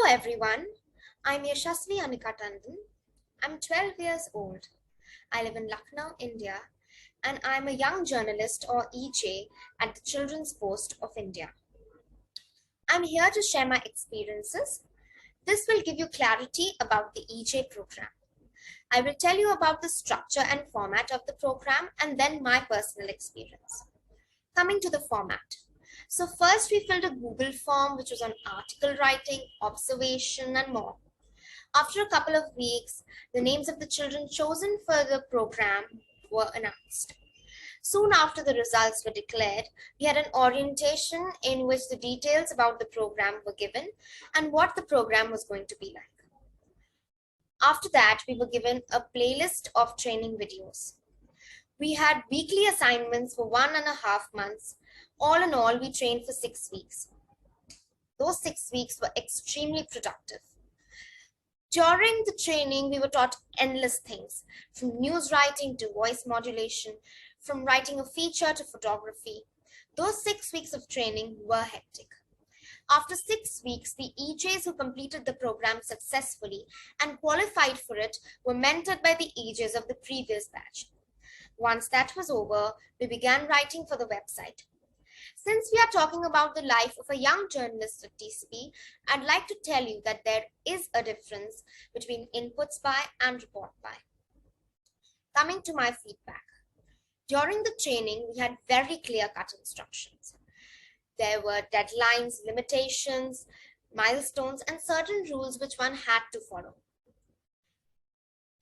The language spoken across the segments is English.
Hello everyone, I'm Yashasvi Anika Tandon. I'm 12 years old. I live in Lucknow, India, and I'm a young journalist or EJ at the Children's Post of India. I'm here to share my experiences. This will give you clarity about the EJ program. I will tell you about the structure and format of the program and then my personal experience. Coming to the format. So first we filled a Google form which was on article writing, observation and more. After a couple of weeks, the names of the children chosen for the program were announced. Soon after the results were declared, we had an orientation in which the details about the program were given and what the program was going to be like. After that, we were given a playlist of training videos. We had weekly assignments for 1.5 months. All in all, we trained for 6 weeks. Those 6 weeks were extremely productive. During the training, we were taught endless things, from news writing to voice modulation, from writing a feature to photography. Those 6 weeks of training were hectic. After 6 weeks, the EJs who completed the program successfully and qualified for it were mentored by the EJs of the previous batch. Once that was over, we began writing for the website. Since we are talking about the life of a young journalist at TCP, I'd like to tell you that there is a difference between inputs by and report by. Coming to my feedback. During the training, we had very clear-cut instructions. There were deadlines, limitations, milestones, and certain rules which one had to follow.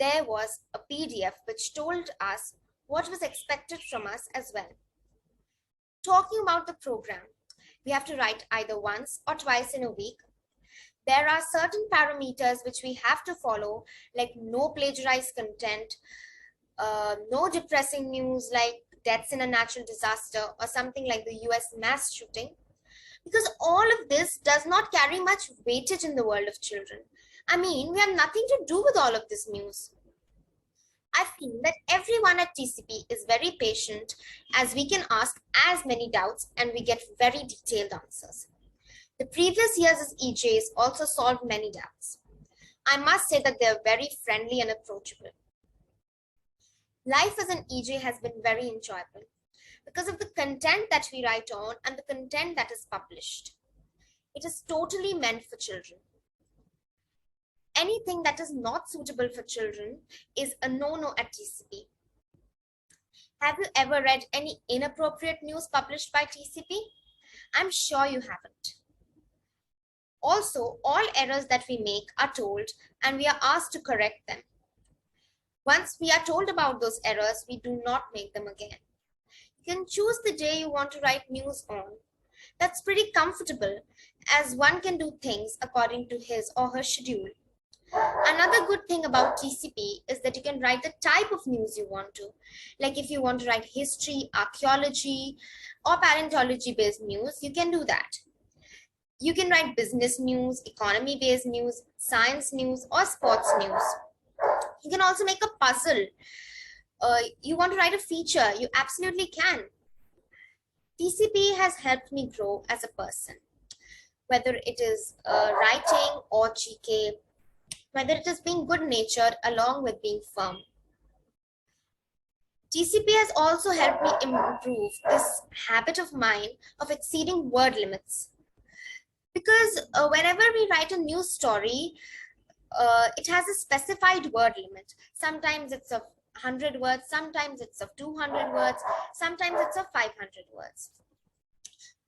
There was a PDF which told us what was expected from us as well. Talking about the program, we have to write either once or twice in a week. There are certain parameters which we have to follow, like no plagiarized content, no depressing news like deaths in a natural disaster or something like the US mass shooting, because all of this does not carry much weightage in the world of children. I mean, we have nothing to do with all of this news. I feel that everyone at TCP is very patient as we can ask as many doubts and we get very detailed answers. The previous years' EJs also solved many doubts. I must say that they are very friendly and approachable. Life as an EJ has been very enjoyable because of the content that we write on and the content that is published. It is totally meant for children. Anything that is not suitable for children is a no-no at TCP. Have you ever read any inappropriate news published by TCP? I'm sure you haven't. Also, all errors that we make are told and we are asked to correct them. Once we are told about those errors, we do not make them again. You can choose the day you want to write news on. That's pretty comfortable as one can do things according to his or her schedule. Another good thing about TCP is that you can write the type of news you want to. Like if you want to write history, archaeology, or paleontology-based news, you can do that. You can write business news, economy-based news, science news, or sports news. You can also make a puzzle. You want to write a feature, you absolutely can. TCP has helped me grow as a person, whether it is writing or GK, whether it is being good-natured along with being firm. TCP has also helped me improve this habit of mine of exceeding word limits. Because whenever we write a news story, it has a specified word limit. Sometimes it's of 100 words, sometimes it's of 200 words, sometimes it's of 500 words.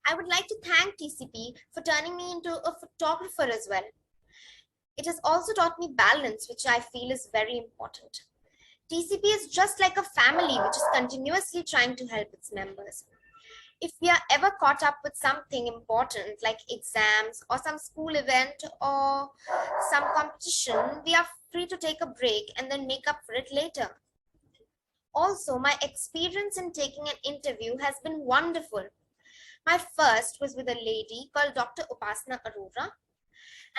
I would like to thank TCP for turning me into a photographer as well. It has also taught me balance, which I feel is very important. TCP is just like a family which is continuously trying to help its members. If we are ever caught up with something important like exams or some school event or some competition, we are free to take a break and then make up for it later. Also, my experience in taking an interview has been wonderful. My first was with a lady called Dr. Upasana Arora,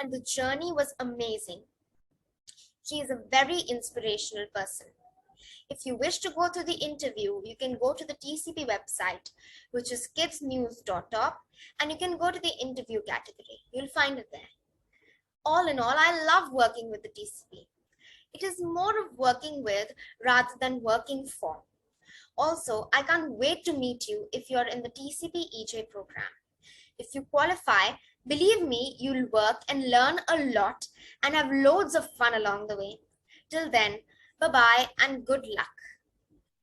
and the journey was amazing. She is a very inspirational person. If you wish to go through the interview, you can go to the TCP website, which is kidsnews.top, and you can go to the interview category. You'll find it there. All in all, I love working with the TCP. It is more of working with rather than working for. Also, I can't wait to meet you if you're in the TCP EJ program. If you qualify, believe me, you'll work and learn a lot and have loads of fun along the way. Till then, bye bye and good luck.